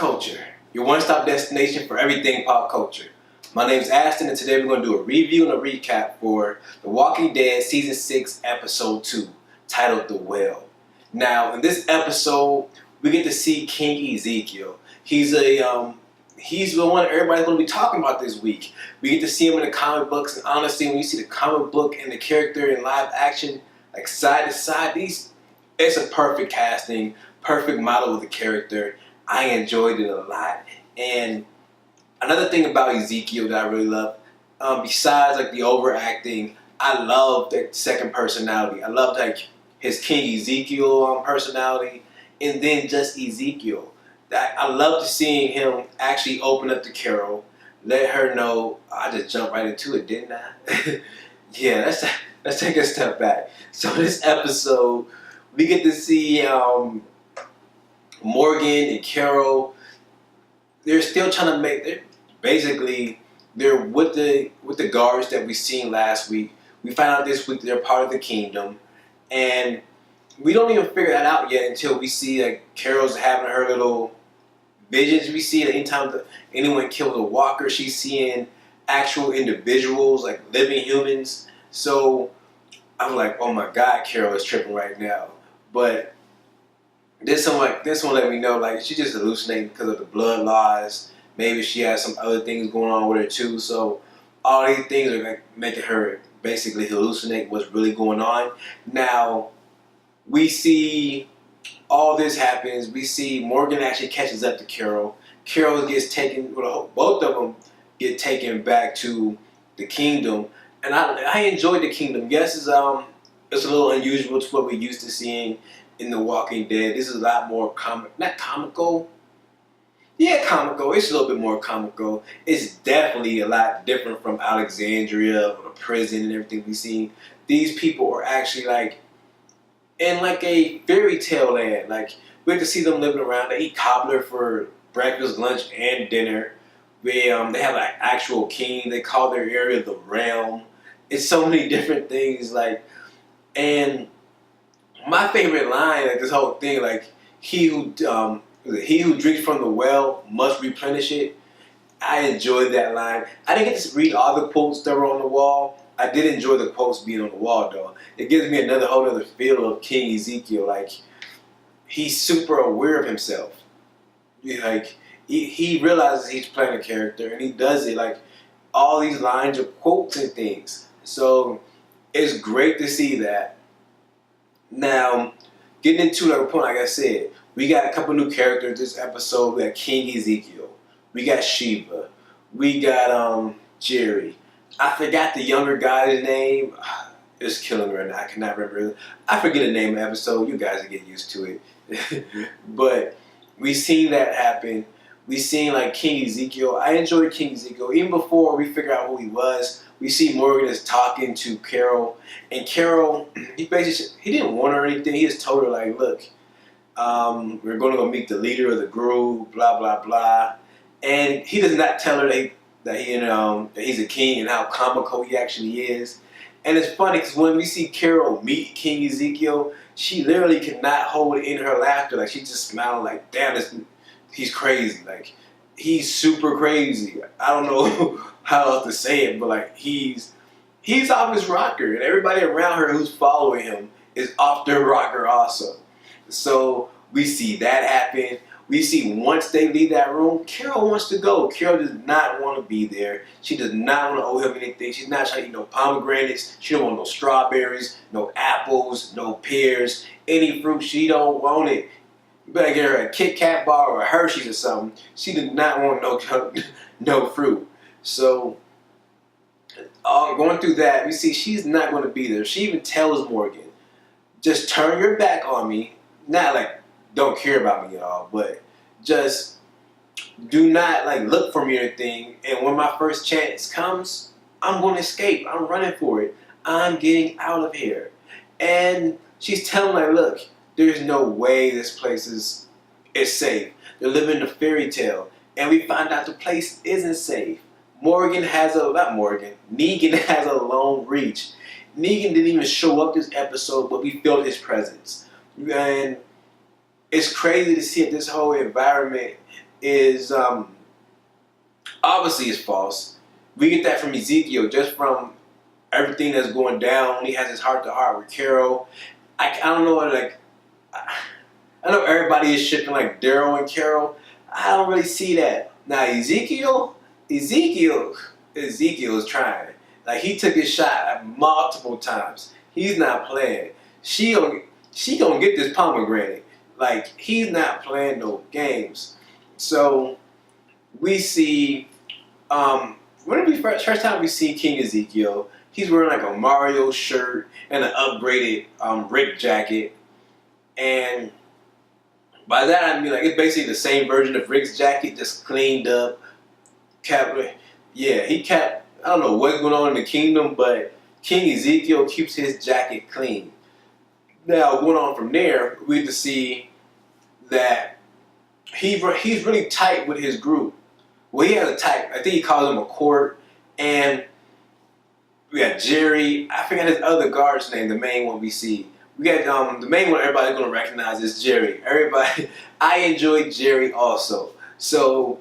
Culture, your one-stop destination for everything pop culture. My name is Aston, and today we're going to do a review and a recap for The Walking Dead Season 6, Episode 2, titled The Well. Now, in this episode, we get to see King Ezekiel. He's the one everybody's going to be talking about this week. We get to see him in the comic books, and honestly, when you see the comic book and the character in live action, like side to side, it's a perfect casting, perfect model of the character. I enjoyed it a lot. And another thing about Ezekiel that I really love, besides like the overacting, I love the second personality. I love like his King Ezekiel personality, and then just Ezekiel. I love to seeing him actually open up to Carol, let her know. I just jumped right into it, didn't I? Yeah, let's take a step back. So this episode, we get to see Morgan and Carol. They're still trying to make. They're with the guards that we seen last week. We find out this week they're part of the kingdom, and we don't even figure that out yet until we see like Carol's having her little visions. We see that anytime anyone kills a walker, she's seeing actual individuals, like living humans. So I'm like, oh my God, Carol is tripping right now. But this one let me know like she's just hallucinating because of the blood laws. Maybe she has some other things going on with her too. So all these things are like making her basically hallucinate what's really going on. Now we see all this happens. We see Morgan actually catches up to Carol. Carol gets taken. Well, both of them get taken back to the kingdom, and I enjoyed the kingdom. Yes, it's a little unusual to what we're used to seeing in The Walking Dead. This is a lot more not comical. Yeah, comical. It's a little bit more comical. It's definitely a lot different from Alexandria or the prison and everything we see. These people are actually like in like a fairy tale land. Like we get to see them living around. They eat cobbler for breakfast, lunch, and dinner. They have an actual king. They call their area the realm. It's so many different things. Like, and my favorite line, like this whole thing, like he who drinks from the well must replenish it. I enjoyed that line. I didn't get to read all the quotes that were on the wall. I did enjoy the quotes being on the wall though. It gives me whole other feel of King Ezekiel. Like he's super aware of himself. Like he realizes he's playing a character and he does it. Like all these lines are quotes and things. So it's great to see that. Now, getting into the point, like I said, we got a couple new characters this episode. We got King Ezekiel. We got Shiva. We got Jerry. I forgot the younger guy's name. It's killing me right now. I cannot remember. I forget the name of the episode. You guys will get used to it. But we seen that happen. We seen like King Ezekiel. I enjoyed King Ezekiel. Even before we figure out who he was, we see Morgan is talking to Carol. And Carol, he didn't want her or anything. He just told her like, look, we're going to go meet the leader of the group, blah, blah, blah. And he does not tell her that he's a king and how comical he actually is. And it's funny because when we see Carol meet King Ezekiel, she literally cannot hold in her laughter. Like she's just smiling like, damn, he's crazy. Like he's super crazy. I don't know how else to say it, but like he's off his rocker, and everybody around her who's following him is off their rocker also. So we see that happen. We see once they leave that room, Carol wants to go. Carol does not want to be there. She does not want to owe him anything. She's not trying to eat no pomegranates. She don't want no strawberries, no apples, no pears, any fruit. She don't want it. You better get her a Kit Kat bar or a Hershey's or something. She did not want no fruit. So going through that, we see she's not going to be there. She even tells Morgan, just turn your back on me. Not like don't care about me at all, but just do not like look for me or anything. And when my first chance comes, I'm going to escape. I'm running for it. I'm getting out of here. And she's telling like, look, there's no way this place is safe. They're living a fairy tale. And we find out the place isn't safe. Negan has a long reach. Negan didn't even show up this episode, but we felt his presence. And it's crazy to see that this whole environment is obviously is false. We get that from Ezekiel, just from everything that's going down when he has his heart to heart with Carol. I don't know, like, I know everybody is shipping like Daryl and Carol. I don't really see that. Now Ezekiel is trying. Like, he took his shot multiple times. He's not playing. She gonna get this pomegranate. Like, he's not playing no games. So we see when it be first time we see King Ezekiel, he's wearing like a Mario shirt and an upgraded Rick jacket. And by that I mean, like, it's basically the same version of Rick's jacket, just cleaned up. He kept, I don't know what's going on in the kingdom, but King Ezekiel keeps his jacket clean. Now, going on from there, we get to see that he's really tight with his group. Well, he has a type. I think he calls him a court. And we got Jerry. I forgot his other guard's name, the main one we see. We got the main one everybody's going to recognize is Jerry. Everybody, I enjoyed Jerry also. So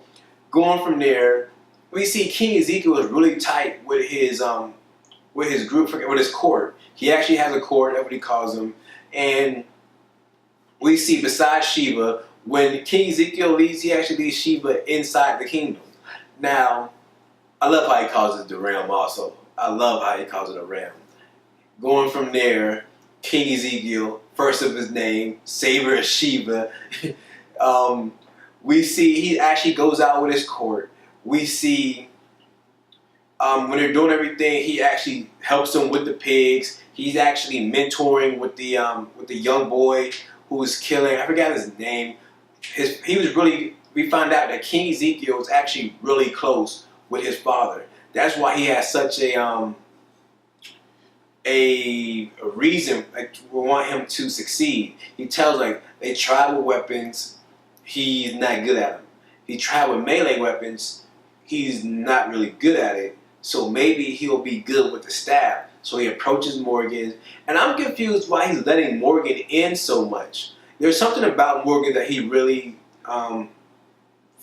going from there, we see King Ezekiel is really tight with his group, with his court. He actually has a court, that's what he calls them. And we see besides Sheba, when King Ezekiel leaves, he actually leaves Sheba inside the kingdom. Now, I love how he calls it the realm also. I love how he calls it a realm. Going from there, King Ezekiel, first of his name, Savior of Sheba. We see he actually goes out with his court. We see when they're doing everything, he actually helps them with the pigs. He's actually mentoring with the young boy who was killing. I forgot his name. We found out that King Ezekiel was actually really close with his father. That's why he has such a reason, like, we want him to succeed. He tells, like, they try with weapons, he's not good at them. He tried with melee weapons, he's not really good at it. So maybe he'll be good with the staff. So he approaches Morgan, and I'm confused why he's letting Morgan in so much. There's something about Morgan that he really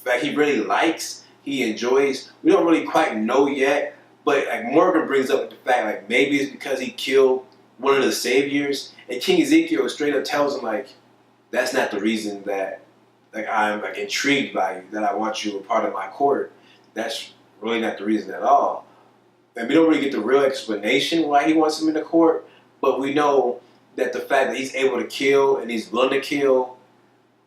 likes, he enjoys. We don't really quite know yet, but like Morgan brings up the fact, like, maybe it's because he killed one of the saviors, and King Ezekiel straight up tells him, like, that's not the reason that, like, I'm, like, intrigued by you, that I want you a part of my court. That's really not the reason at all. And we don't really get the real explanation why he wants him in the court, but we know that the fact that he's able to kill and he's willing to kill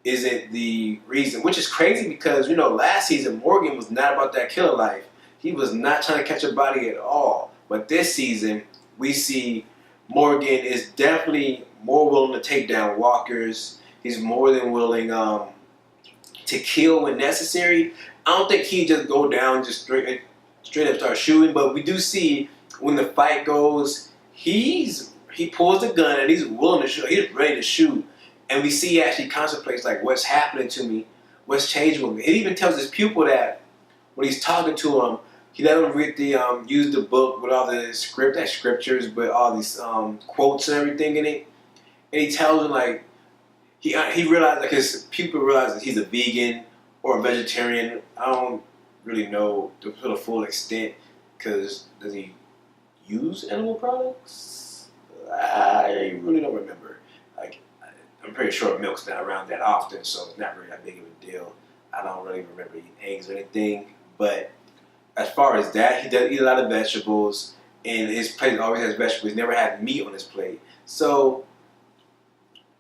isn't the reason, which is crazy because, you know, last season Morgan was not about that killer life. He was not trying to catch a body at all. But this season, we see Morgan is definitely more willing to take down walkers. He's more than willing to kill when necessary. I don't think he just go down just straight up start shooting, but we do see when the fight goes, he pulls the gun and he's willing to shoot. He's ready to shoot. And we see he actually contemplates, like, what's happening to me? What's changing with me? It even tells his pupil that when he's talking to him, he let him read use the book with all the scriptures, but all these quotes and everything in it. And he tells him, like, he realized, like, his pupil realizes he's a vegan or a vegetarian. I don't really know to the full extent, because does he use animal products? I really don't remember. Like, I'm pretty sure milk's not around that often, so it's not really that big of a deal. I don't really remember eating eggs or anything, but as far as that, he does eat a lot of vegetables, and his plate always has vegetables. He never had meat on his plate. So,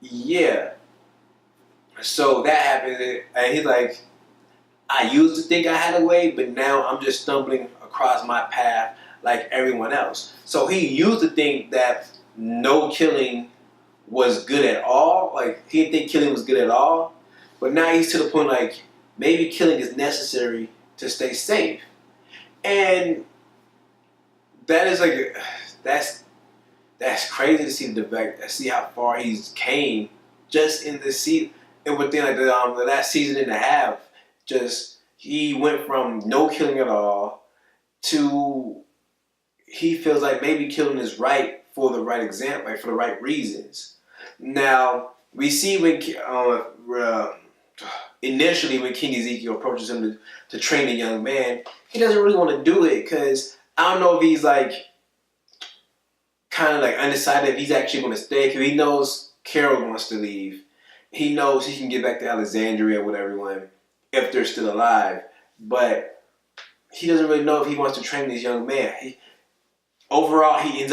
yeah. So that happened, and he's like, I used to think I had a way, but now I'm just stumbling across my path like everyone else. So he used to think that no killing was good at all. Like, he didn't think killing was good at all. But now he's to the point, like, maybe killing is necessary to stay safe. And that is, like, that's crazy to see how far he's came just in this season. And within, like, the last season and a half, just he went from no killing at all to he feels like maybe killing is right for the right example, like for the right reasons. Now we see when initially when King Ezekiel approaches him to train the young man, he doesn't really want to do it because I don't know if he's like kind of like undecided if he's actually going to stay because he knows Carol wants to leave. He knows he can get back to Alexandria with everyone if they're still alive, but he doesn't really know if he wants to train this young man. Overall, he ends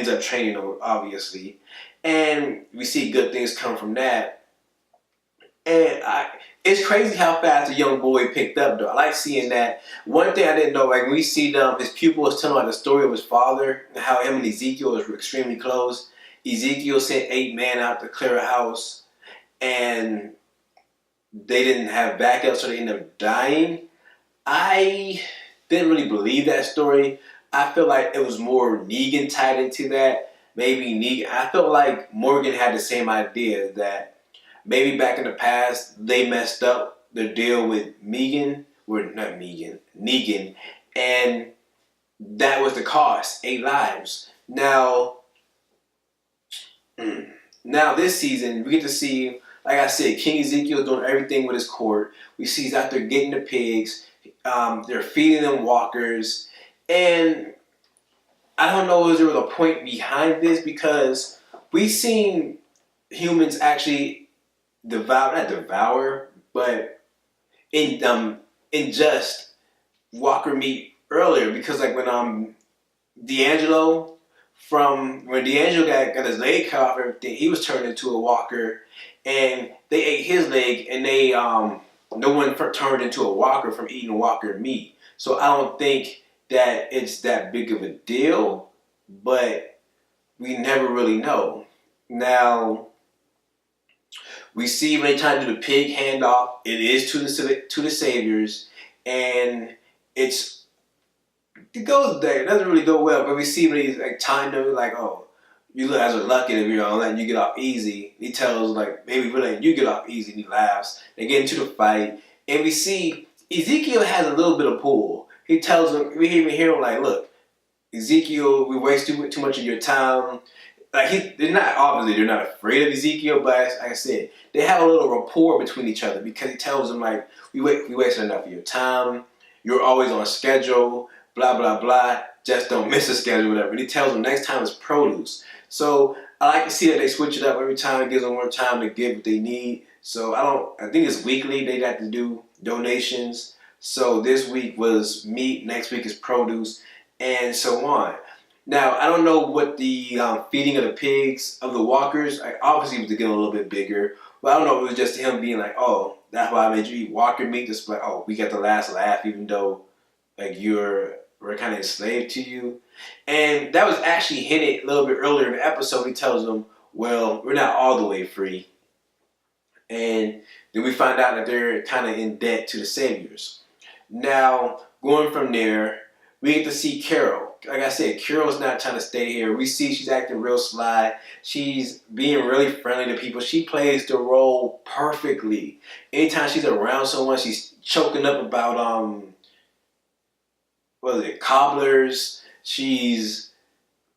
up training him, obviously, and we see good things come from that. And it's crazy how fast a young boy picked up, though. I like seeing that. One thing I didn't know, like when we see his pupil was telling about the story of his father and how him and Ezekiel was extremely close. Ezekiel sent 8 men out to clear a house, and they didn't have backup, so they ended up dying. I didn't really believe that story. I feel like it was more Negan tied into that. Maybe Negan. I felt like Morgan had the same idea that maybe back in the past they messed up the deal with Negan, and that was the cost, 8 lives. Now this season we get to see, like I said, King Ezekiel doing everything with his court. We see he's out there getting the pigs. They're feeding them walkers. And I don't know if there was a point behind this because we've seen humans actually but ingest walker meat earlier because like when D'Angelo got his leg cut off, everything, he was turned into a walker, and they ate his leg, and they no one turned into a walker from eating walker meat. So I don't think that it's that big of a deal, but we never really know. Now we see when they try to do the pig handoff, it is to the saviors, and it goes there. It doesn't really go well, but we see when he's like tying them, like, oh, you guys are lucky if you're letting you get off easy. He tells like, maybe we're letting you get off easy, and he laughs. They get into the fight, and we see Ezekiel has a little bit of pull. He tells him, we even hear him like, look, Ezekiel, we waste too much of your time. Like they're not afraid of Ezekiel, but like I said, they have a little rapport between each other because he tells them like, we wasted enough of your time. You're always on schedule. Blah blah blah. Just don't miss a schedule, whatever. And he tells them next time is produce. So I like to see that they switch it up every time. It gives them more time to get what they need. So I think it's weekly. They got to do donations. So this week was meat. Next week is produce, and so on. Now, I don't know what the feeding of the pigs, of the walkers, obviously it was to get a little bit bigger, but I don't know if it was just him being like, oh, that's why I made you eat walker meat, just like, oh, we got the last laugh, even though like we're kind of enslaved to you. And that was actually hinted a little bit earlier in the episode. He tells them, well, we're not all the way free. And then we find out that they're kind of in debt to the saviors. Now, going from there, we get to see Carol. Like I said, Carol's not trying to stay here. We see she's acting real sly. She's being really friendly to people. She plays the role perfectly. Anytime she's around someone, she's choking up about cobblers. She's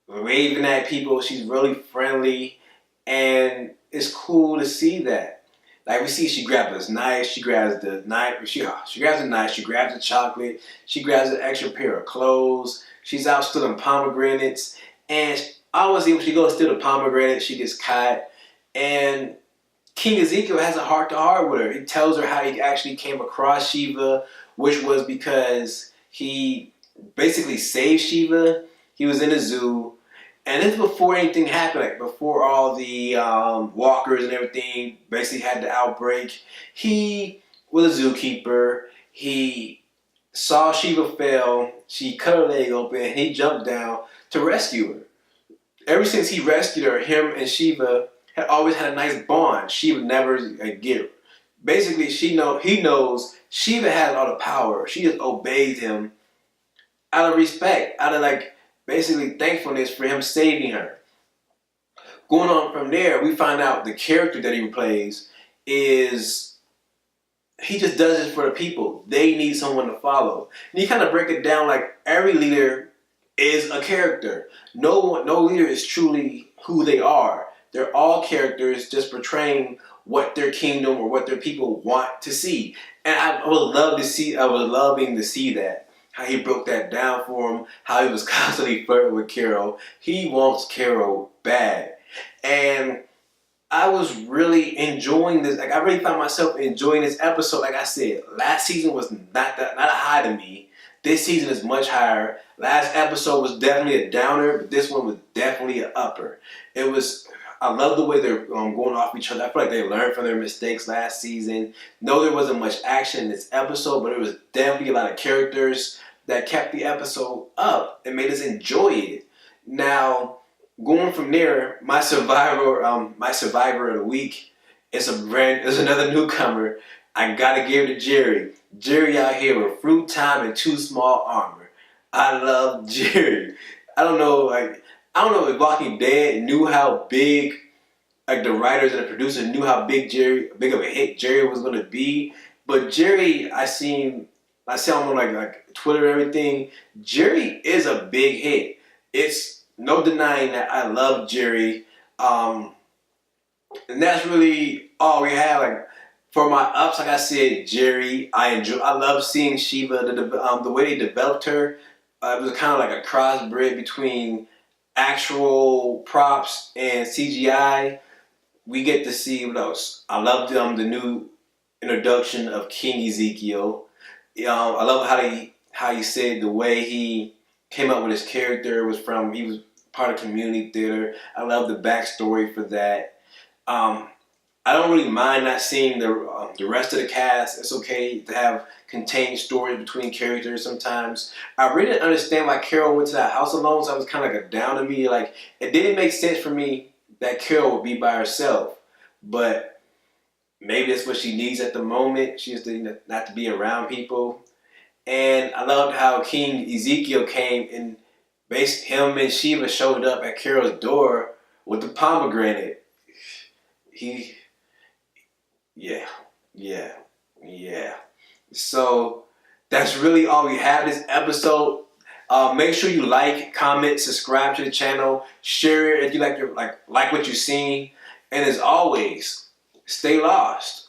waving at people. She's really friendly, and it's cool to see that. Like we see, she grabs a knife. She grabs the knife. She grabs a knife. She grabs the chocolate. She grabs an extra pair of clothes. She's out stealing pomegranates, and obviously when she goes to steal the pomegranate, she gets caught. And King Ezekiel has a heart-to-heart with her. He tells her how he actually came across Shiva, which was because he basically saved Shiva. He was in a zoo, and this before anything happened, like before all the walkers and everything basically had the outbreak. He was a zookeeper. He saw Shiva fail. She cut her leg open, and he jumped down to rescue her. Ever since he rescued her, him and Shiva had always had a nice bond. She would never get her. Basically, he knows Shiva has all the power. She just obeys him out of respect, out of basically thankfulness for him saving her. Going on from there, we find out the character that he plays is he just does it for the people. They need someone to follow. And you kind of break it down like every leader is a character. No leader is truly who they are. They're all characters just portraying what their kingdom or what their people want to see. And I was loving to see that. How he broke that down for him, how he was constantly flirting with Carol. He wants Carol bad. And I was really enjoying this. Like I really found myself enjoying this episode. Like I said, last season was not a high to me. This season is much higher. Last episode was definitely a downer, but this one was definitely an upper. I love the way they're going off each other. I feel like they learned from their mistakes last season. No, there wasn't much action in this episode, but there was definitely a lot of characters that kept the episode up and made us enjoy it. Now, going from there, my survivor of the week is another newcomer. I gotta give it to Jerry. Jerry out here with fruit time and too small armor. I love Jerry. I don't know if Walking Dead knew how big, like the writers and the producers knew how big of a hit Jerry was gonna be. But Jerry, I see him on like Twitter and everything. Jerry is a big hit. It's no denying that I love Jerry. And that's really all we have. Like for my ups, like I said, Jerry. I love seeing Shiva. The way they developed her, it was kind of like a crossbred between actual props and CGI. We get to see what else. I loved the new introduction of King Ezekiel. I love how he said the way he came up with his character he was part of community theater. I love the backstory for that. I don't really mind not seeing the rest of the cast. It's okay to have contained stories between characters sometimes. I really didn't understand why Carol went to that house alone, so I was kind of like a down to me. Like, it didn't make sense for me that Carol would be by herself. But maybe that's what she needs at the moment. She just not to be around people. And I loved how King Ezekiel came and him and Shiva showed up at Carol's door with the pomegranate. Yeah. So that's really all we have this episode. Make sure you like, comment, subscribe to the channel, share it if you like what you've seen, and as always, stay lost.